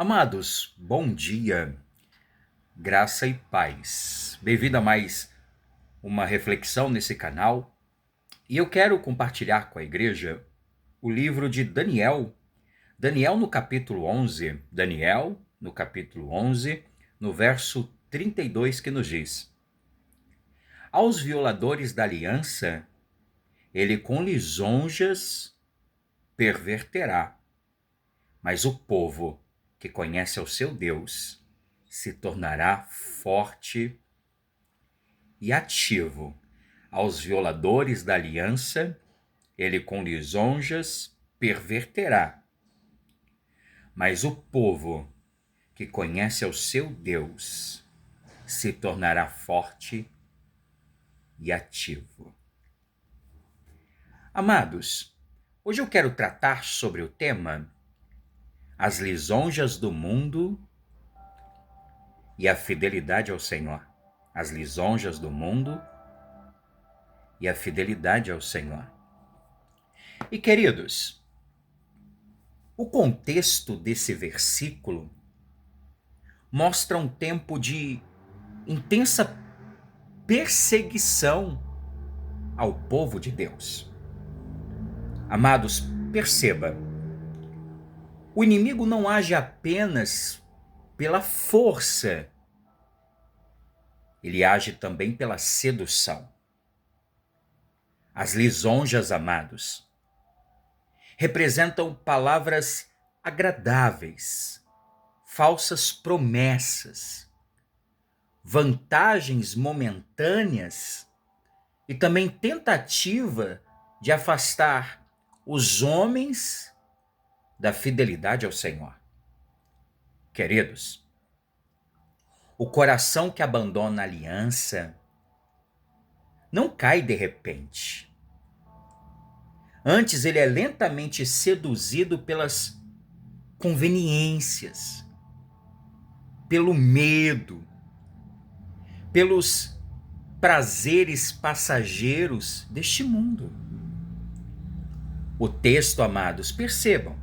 Amados, bom dia, graça e paz. Bem-vindo a mais uma reflexão nesse canal. E eu quero compartilhar com a igreja o livro de Daniel. Daniel no capítulo 11. Daniel no capítulo 11, no verso 32, que nos diz: Aos violadores da aliança, ele com lisonjas perverterá, mas o povo que conhece ao seu Deus se tornará forte e ativo. Aos violadores da aliança, ele com lisonjas perverterá, mas o povo que conhece ao seu Deus se tornará forte e ativo. Amados, hoje eu quero tratar sobre o tema as lisonjas do mundo e a fidelidade ao Senhor. As lisonjas do mundo e a fidelidade ao Senhor. E queridos, o contexto desse versículo mostra um tempo de intensa perseguição ao povo de Deus. Amados, perceba, o inimigo não age apenas pela força, ele age também pela sedução. As lisonjas, amados, representam palavras agradáveis, falsas promessas, vantagens momentâneas e também tentativa de afastar os homens da fidelidade ao Senhor. Queridos, o coração que abandona a aliança não cai de repente. Antes, ele é lentamente seduzido pelas conveniências, pelo medo, pelos prazeres passageiros deste mundo. O texto, amados, percebam,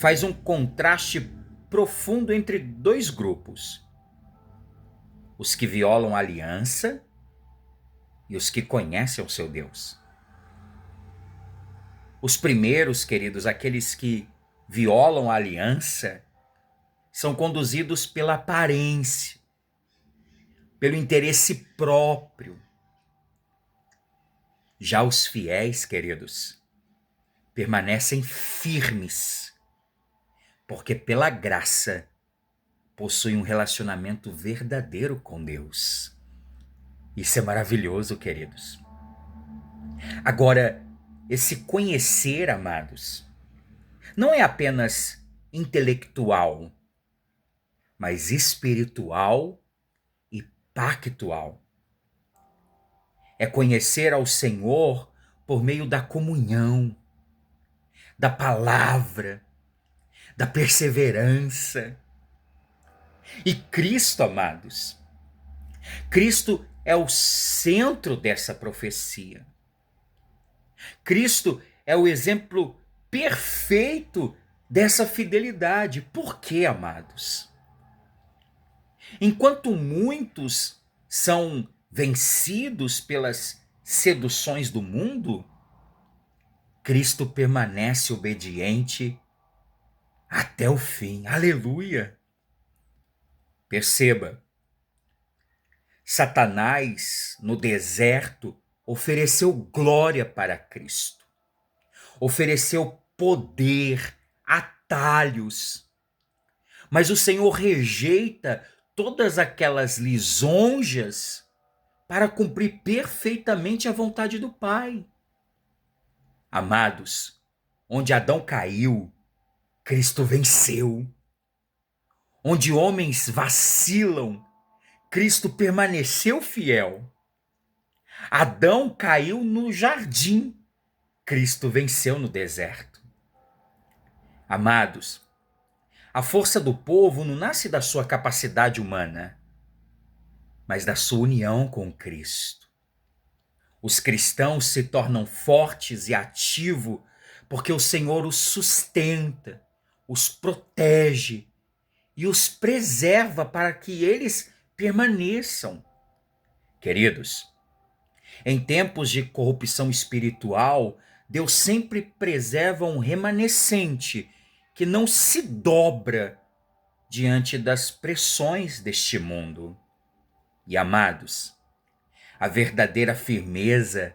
faz um contraste profundo entre dois grupos: os que violam a aliança e os que conhecem o seu Deus. Os primeiros, queridos, aqueles que violam a aliança, são conduzidos pela aparência, pelo interesse próprio. Já os fiéis, queridos, permanecem firmes, porque pela graça possuem um relacionamento verdadeiro com Deus. Isso é maravilhoso, queridos. Agora, esse conhecer, amados, não é apenas intelectual, mas espiritual e pactual. É conhecer ao Senhor por meio da comunhão, da palavra, da perseverança. E Cristo, amados, Cristo é o centro dessa profecia. Cristo é o exemplo perfeito dessa fidelidade. Por quê, amados? Enquanto muitos são vencidos pelas seduções do mundo, Cristo permanece obediente até o fim. Aleluia! Perceba, Satanás, no deserto, ofereceu glória para Cristo, ofereceu poder, atalhos, mas o Senhor rejeita todas aquelas lisonjas para cumprir perfeitamente a vontade do Pai. Amados, onde Adão caiu, Cristo venceu. Onde homens vacilam, Cristo permaneceu fiel. Adão caiu no jardim, Cristo venceu no deserto. Amados, a força do povo não nasce da sua capacidade humana, mas da sua união com Cristo. Os cristãos se tornam fortes e ativos porque o Senhor os sustenta, os protege e os preserva para que eles permaneçam. Queridos, em tempos de corrupção espiritual, Deus sempre preserva um remanescente que não se dobra diante das pressões deste mundo. E amados, a verdadeira firmeza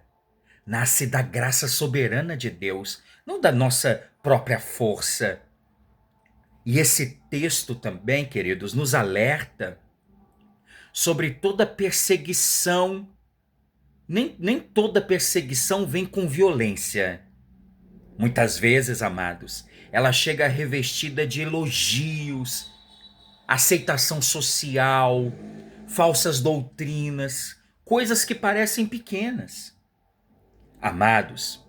nasce da graça soberana de Deus, não da nossa própria força. E esse texto também, queridos, nos alerta sobre toda perseguição. Nem toda perseguição vem com violência. Muitas vezes, amados, ela chega revestida de elogios, aceitação social, falsas doutrinas, coisas que parecem pequenas. Amados,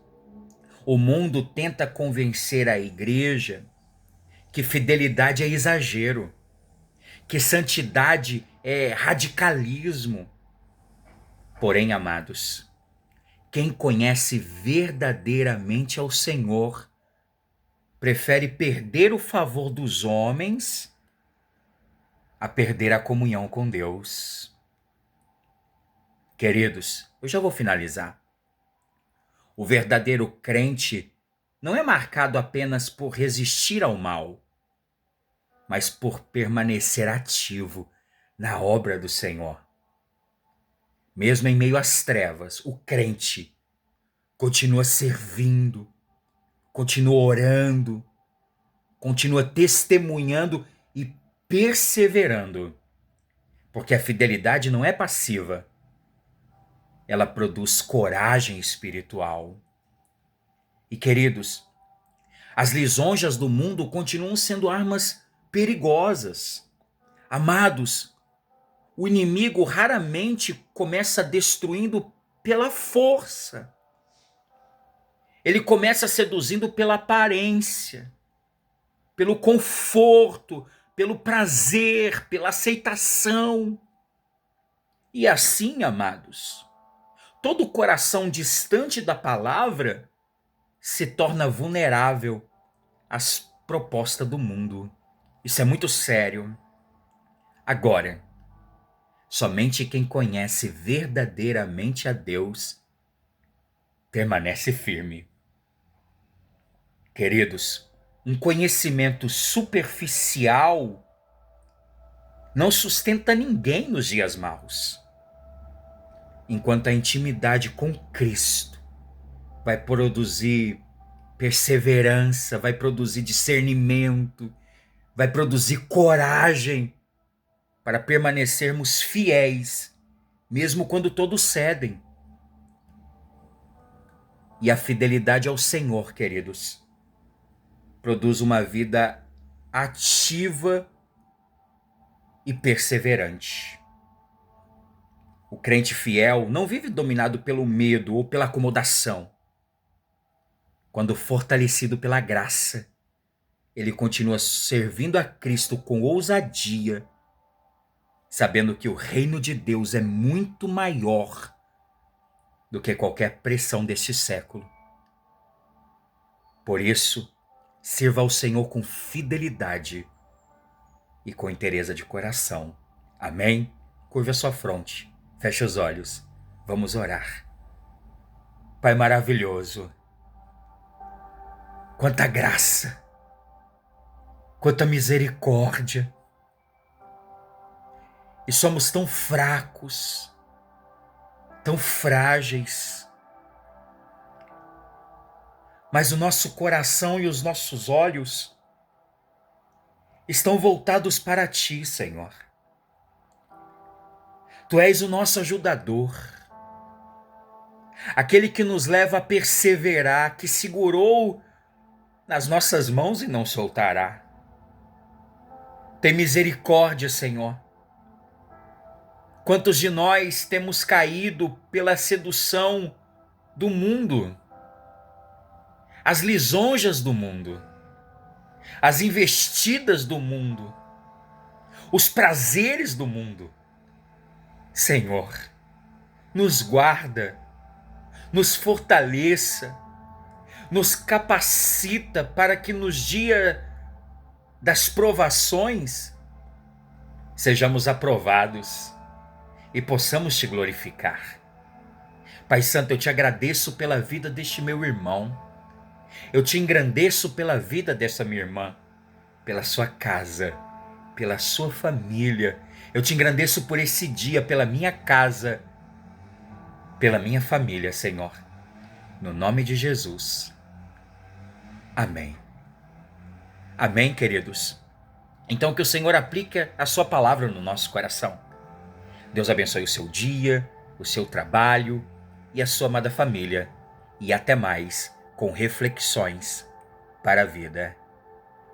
o mundo tenta convencer a igreja que fidelidade é exagero, que santidade é radicalismo. Porém, amados, quem conhece verdadeiramente ao Senhor prefere perder o favor dos homens a perder a comunhão com Deus. Queridos, eu já vou finalizar. O verdadeiro crente não é marcado apenas por resistir ao mal, mas por permanecer ativo na obra do Senhor. Mesmo em meio às trevas, o crente continua servindo, continua orando, continua testemunhando e perseverando. Porque a fidelidade não é passiva, ela produz coragem espiritual. E queridos, as lisonjas do mundo continuam sendo armas perigosas. Amados, o inimigo raramente começa destruindo pela força. Ele começa seduzindo pela aparência, pelo conforto, pelo prazer, pela aceitação. E assim, amados, todo coração distante da palavra se torna vulnerável às propostas do mundo. Isso é muito sério. Agora, somente quem conhece verdadeiramente a Deus permanece firme. Queridos, um conhecimento superficial não sustenta ninguém nos dias maus, enquanto a intimidade com Cristo vai produzir perseverança, vai produzir discernimento, vai produzir coragem para permanecermos fiéis, mesmo quando todos cedem. E a fidelidade ao Senhor, queridos, produz uma vida ativa e perseverante. O crente fiel não vive dominado pelo medo ou pela acomodação. Quando fortalecido pela graça, ele continua servindo a Cristo com ousadia, sabendo que o reino de Deus é muito maior do que qualquer pressão deste século. Por isso, sirva ao Senhor com fidelidade e com inteireza de coração. Amém? Curva a sua fronte, feche os olhos, vamos orar. Pai maravilhoso, quanta graça, quanta misericórdia. E somos tão fracos, tão frágeis. Mas o nosso coração e os nossos olhos estão voltados para Ti, Senhor. Tu és o nosso ajudador, aquele que nos leva a perseverar, que segurou nas nossas mãos e não soltará. Tem misericórdia, Senhor. Quantos de nós temos caído pela sedução do mundo, as lisonjas do mundo, as investidas do mundo, os prazeres do mundo. Senhor, nos guarda, nos fortaleça, nos capacita para que nos dias das provações sejamos aprovados e possamos te glorificar. Pai Santo, eu te agradeço pela vida deste meu irmão. Eu te engrandeço pela vida dessa minha irmã, pela sua casa, pela sua família. Eu te engrandeço por esse dia, pela minha casa, pela minha família, Senhor. No nome de Jesus. Amém. Amém, queridos. Então que o Senhor aplique a sua palavra no nosso coração. Deus abençoe o seu dia, o seu trabalho e a sua amada família. E até mais com reflexões para a vida.